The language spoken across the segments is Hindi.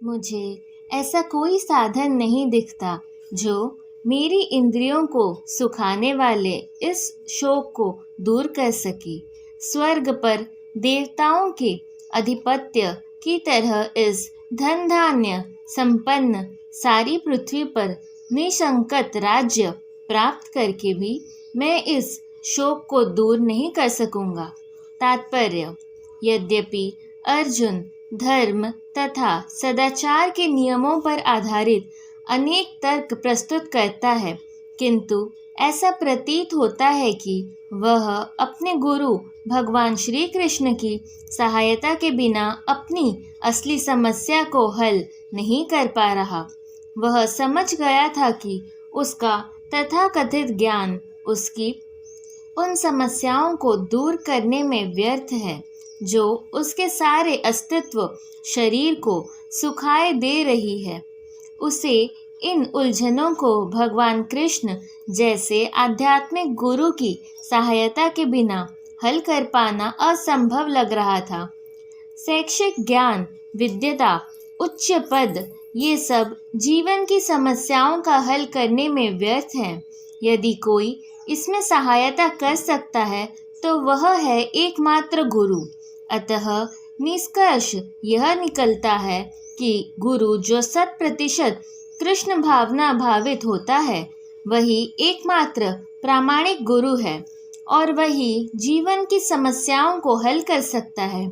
मुझे ऐसा कोई साधन नहीं दिखता जो मेरी इंद्रियों को सुखाने वाले इस शोक को दूर कर सके। स्वर्ग पर देवताओं के अधिपत्य की तरह इस धन धान्य संपन्न सारी पृथ्वी पर निसंकट राज्य प्राप्त करके भी मैं इस शोक को दूर नहीं कर सकूंगा। तात्पर्य: यद्यपि अर्जुन धर्म तथा सदाचार के नियमों पर आधारित अनेक तर्क प्रस्तुत करता है, किंतु ऐसा प्रतीत होता है कि वह अपने गुरु भगवान श्री कृष्ण की सहायता के बिना अपनी असली समस्या को हल नहीं कर पा रहा। वह समझ गया था कि उसका तथाकथित ज्ञान उसकी उन समस्याओं को दूर करने में व्यर्थ है जो उसके सारे अस्तित्व शरीर को सुखाए दे रही है। उसे इन उलझनों को भगवान कृष्ण जैसे आध्यात्मिक गुरु की सहायता के बिना हल कर पाना असंभव लग रहा था। शैक्षिक ज्ञान, विद्वता, उच्च पद, ये सब जीवन की समस्याओं का हल करने में व्यर्थ हैं। यदि कोई इसमें सहायता कर सकता है तो वह है एकमात्र गुरु। अतः निष्कर्ष यह निकलता है कि गुरु जो 100% कृष्ण भावना भावित होता है, वही एकमात्र प्रामाणिक गुरु है और वही जीवन की समस्याओं को हल कर सकता है।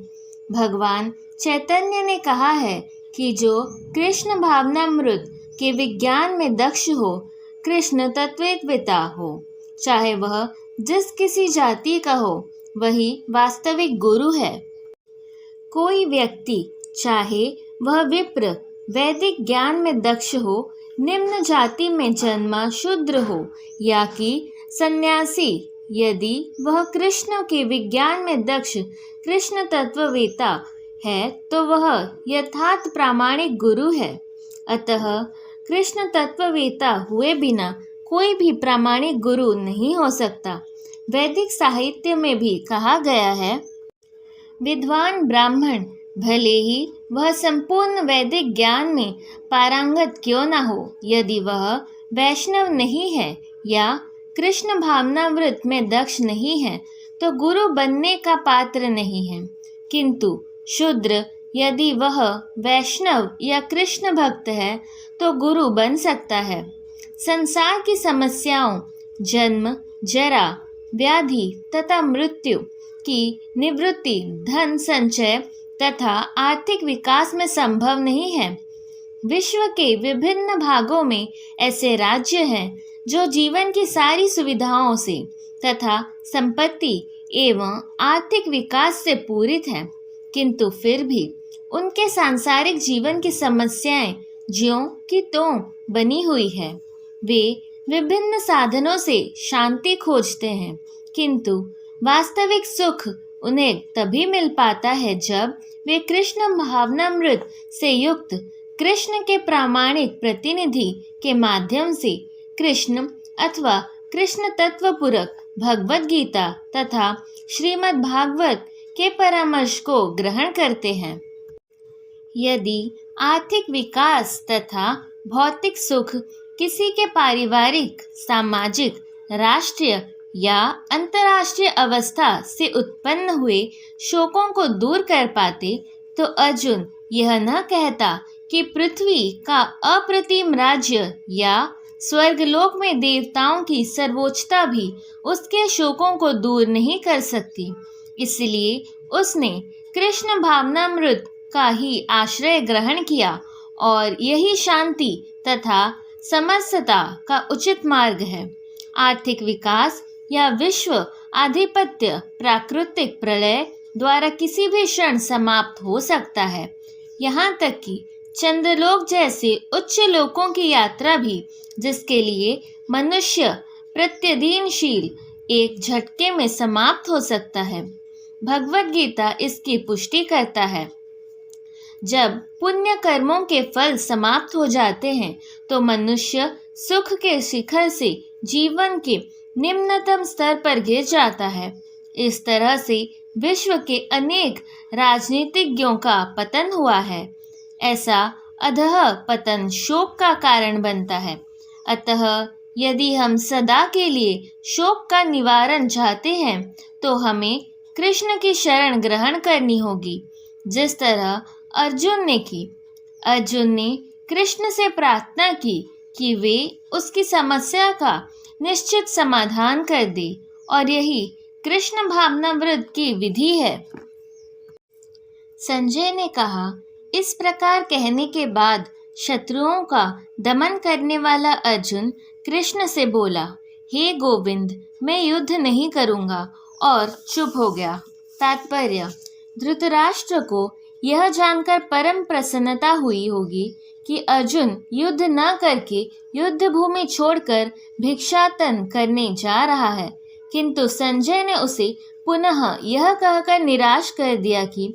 भगवान चैतन्य ने कहा है कि जो कृष्ण भावनामृत के विज्ञान में दक्ष हो, कृष्ण तत्ववेत्ता हो, चाहे वह जिस किसी जाति का हो, वही वास्तविक गुरु है। कोई व्यक्ति, चाहे वह विप्र, वैदिक ज्ञान में दक्ष हो, निम्न जाति में जन्मा शूद्र हो या कि सन्यासी, यदि वह कृष्ण के विज्ञान में दक्ष कृष्ण तत्ववेत्ता है तो वह यथार्थ प्रामाणिक गुरु है। अतः कृष्ण तत्ववेत्ता हुए बिना कोई भी प्रामाणिक गुरु नहीं हो सकता। वैदिक साहित्य में भी कहा गया है, विद्वान ब्राह्मण भले ही वह संपूर्ण वैदिक ज्ञान में पारंगत क्यों न हो, यदि वह वैष्णव नहीं है या कृष्ण भावनामृत में दक्ष नहीं है तो गुरु बनने का पात्र नहीं है। किंतु शूद्र, यदि वह वैष्णव या कृष्ण भक्त है तो गुरु बन सकता है। संसार की समस्याओं, जन्म, जरा, व्याधि तथा मृत्यु की निवृत्ति धन संचय तथा आर्थिक विकास में संभव नहीं है। विश्व के विभिन्न भागों में ऐसे राज्य हैं जो जीवन की सारी सुविधाओं से तथा संपत्ति एवं आर्थिक विकास से पूरित हैं, किंतु फिर भी उनके सांसारिक जीवन की समस्याएं ज्यों की त्यों बनी हुई है। वे विभिन्न साधनों से शांति खोजते हैं, किंतु वास्तविक सुख उन्हें तभी मिल पाता है जब वे कृष्ण भावनामृत से युक्त कृष्ण के प्रामाणिक प्रतिनिधि के माध्यम से कृष्ण अथवा कृष्ण तत्वपूरक भगवद गीता तथा श्रीमद् भागवत के परामर्श को ग्रहण करते हैं। यदि आर्थिक विकास तथा भौतिक सुख किसी के पारिवारिक, सामाजिक, राष्ट्रीय या अंतर्राष्ट्रीय अवस्था से उत्पन्न हुए शोकों को दूर कर पाते तो अर्जुन यह न कहता कि पृथ्वी का अप्रतिम राज्य या स्वर्गलोक में देवताओं की सर्वोच्चता भी उसके शोकों को दूर नहीं कर सकती। इसलिए उसने कृष्ण भावनामृत का ही आश्रय ग्रहण किया और यही शांति तथा समरसता का उचित मार्ग है। आर्थिक विकास या विश्व आधिपत्य प्राकृतिक प्रलय द्वारा किसी भी क्षण समाप्त हो सकता है। यहाँ तक कि चंद्रलोक जैसे उच्च लोकों की यात्रा भी, जिसके लिए मनुष्य प्रत्यधीनशील, एक झटके में समाप्त हो सकता है। भगवद गीता इसकी पुष्टि करता है। जब पुण्य कर्मों के फल समाप्त हो जाते हैं तो मनुष्य सुख के शिखर से जीवन के निम्नतम स्तर पर गिर जाता है। इस तरह से विश्व के अनेक राजनीतिज्ञों का पतन हुआ है। ऐसा अधः पतन शोक का कारण बनता है। अतः यदि हम सदा के लिए शोक का निवारण चाहते हैं तो हमें कृष्ण की शरण ग्रहण करनी होगी, जिस तरह अर्जुन ने की। अर्जुन ने कृष्ण से प्रार्थना की कि वे उसकी समस्या का निश्चित समाधान कर दे, और यही कृष्ण भावनामृत की विधि है। संजय ने कहा, इस प्रकार कहने के बाद शत्रुओं का दमन करने वाला अर्जुन कृष्ण से बोला, हे गोविंद, मैं युद्ध नहीं करूँगा, और चुप हो गया। तात्पर्य: धृतराष्ट्र को यह जानकर परम प्रसन्नता हुई होगी कि अर्जुन युद्ध न करके युद्ध भूमि छोड़कर भिक्षाटन करने जा रहा है, किंतु संजय ने उसे पुनः यह कहकर निराश कर दिया कि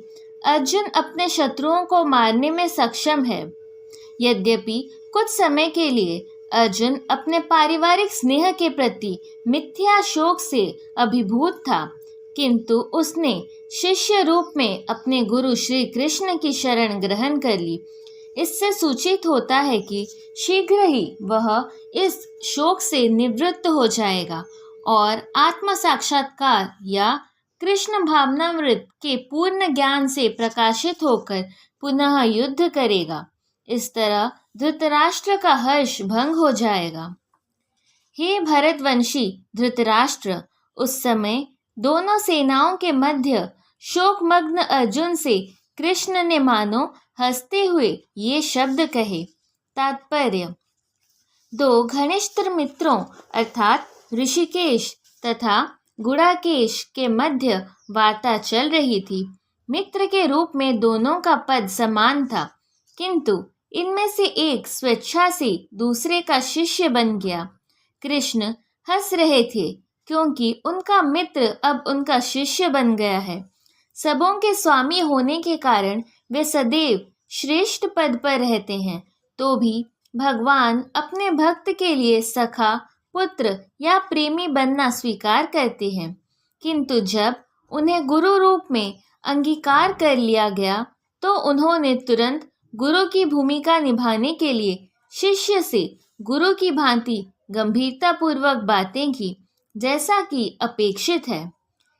अर्जुन अपने शत्रुओं को मारने में सक्षम है। यद्यपि कुछ समय के लिए अर्जुन अपने पारिवारिक स्नेह के प्रति मिथ्या शोक से अभिभूत था, किंतु उसने शिष्य रूप में अपने गुरु श्री कृष्ण की शरण ग्रहण कर ली। इससे सूचित होता है कि शीघ्र ही वह इस शोक से निवृत्त हो जाएगा और आत्म साक्षात्कार या कृष्ण भावनामृत के पूर्ण ज्ञान से प्रकाशित होकर पुनः युद्ध करेगा। इस तरह धृतराष्ट्र का हर्ष भंग हो जाएगा। हे भरतवंशी धृतराष्ट्र, उस समय दोनों सेनाओं के मध्य शोकमग्न अर्जुन से कृष्ण ने मानो हंसते हुए ये शब्द कहे। तात्पर्य: दो घनिष्ठ मित्रों अर्थात ऋषिकेश तथा गुड़ाकेश के मध्य वार्ता चल रही थी। मित्र के रूप में दोनों का पद समान था, किंतु इनमें से एक स्वेच्छा से दूसरे का शिष्य बन गया। कृष्ण हंस रहे थे क्योंकि उनका मित्र अब उनका शिष्य बन गया है। सबों के स्वामी होने के कारण वे सदैव श्रेष्ठ पद पर रहते हैं, तो भी भगवान अपने भक्त के लिए सखा, पुत्र या प्रेमी बनना स्वीकार करते हैं, किंतु जब उन्हें गुरु रूप में अंगीकार कर लिया गया तो उन्होंने तुरंत गुरु की भूमिका निभाने के लिए शिष्य से गुरु की भांति गंभीरतापूर्वक बातें की, जैसा कि अपेक्षित है।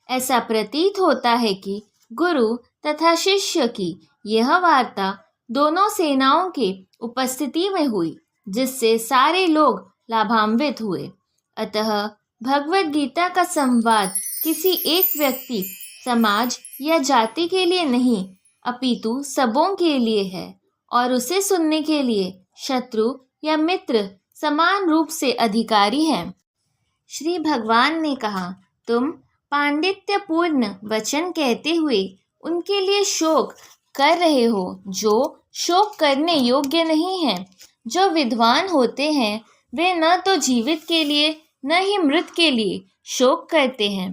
ऐसा प्रतीत होता है कि गुरु तथा शिष्य की यह वार्ता दोनों सेनाओं के उपस्थिति में हुई, जिससे सारे लोग लाभान्वित हुए। अतः भगवद गीता का संवाद किसी एक व्यक्ति, समाज या जाति के लिए नहीं, अपितु सबों के लिए है, और उसे सुनने के लिए शत्रु या मित्र समान रूप से अधिकारी हैं। श्री भगवान ने कहा, तुम पांडित्यपूर्ण वचन कहते हुए उनके लिए शोक कर रहे हो जो शोक करने योग्य नहीं है। जो विद्वान होते हैं वे न तो जीवित के लिए न ही मृत के लिए शोक करते हैं।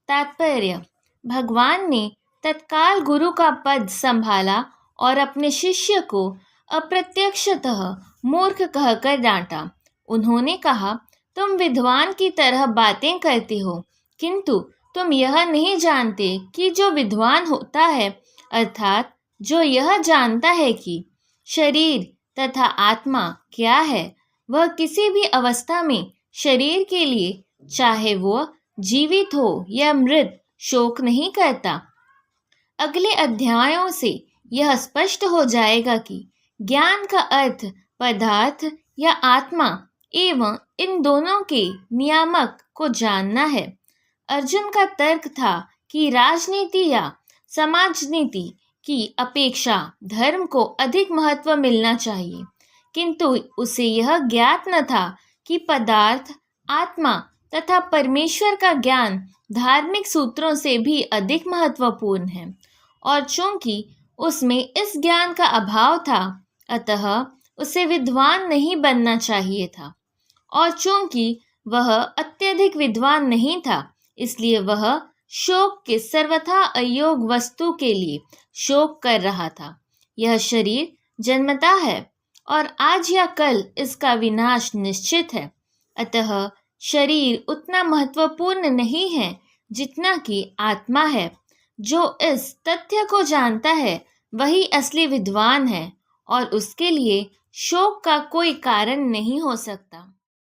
तात्पर्य: भगवान ने तत्काल गुरु का पद संभाला और अपने शिष्य को अप्रत्यक्षतः मूर्ख कहकर डांटा। उन्होंने कहा, तुम विद्वान की तरह बातें करते हो, किंतु तुम यह नहीं जानते कि जो विद्वान होता है, अर्थात जो यह जानता है कि शरीर तथा आत्मा क्या है, वह किसी भी अवस्था में शरीर के लिए, चाहे वह जीवित हो या मृत, शोक नहीं करता। अगले अध्यायों से यह स्पष्ट हो जाएगा कि ज्ञान का अर्थ पदार्थ या आत्मा एवं इन दोनों के नियामक को जानना है। अर्जुन का तर्क था कि राजनीति या समाजनीति की अपेक्षा धर्म को अधिक महत्व मिलना चाहिए, किंतु उसे यह ज्ञात न था कि पदार्थ, आत्मा तथा परमेश्वर का ज्ञान धार्मिक सूत्रों से भी अधिक महत्वपूर्ण है, और चूंकि उसमें इस ज्ञान का अभाव था, अतः उसे विद्वान नहीं बनना चाहिए था, और चूंकि वह अत्यधिक विद्वान नहीं था, इसलिए वह शोक के सर्वथा अयोग्य वस्तु के लिए शोक कर रहा था। यह शरीर जन्मता है और आज या कल इसका विनाश निश्चित है, अतः शरीर उतना महत्वपूर्ण नहीं है जितना कि आत्मा है। जो इस तथ्य को जानता है वही असली विद्वान है, और उसके लिए शोक का कोई कारण नहीं हो सकता।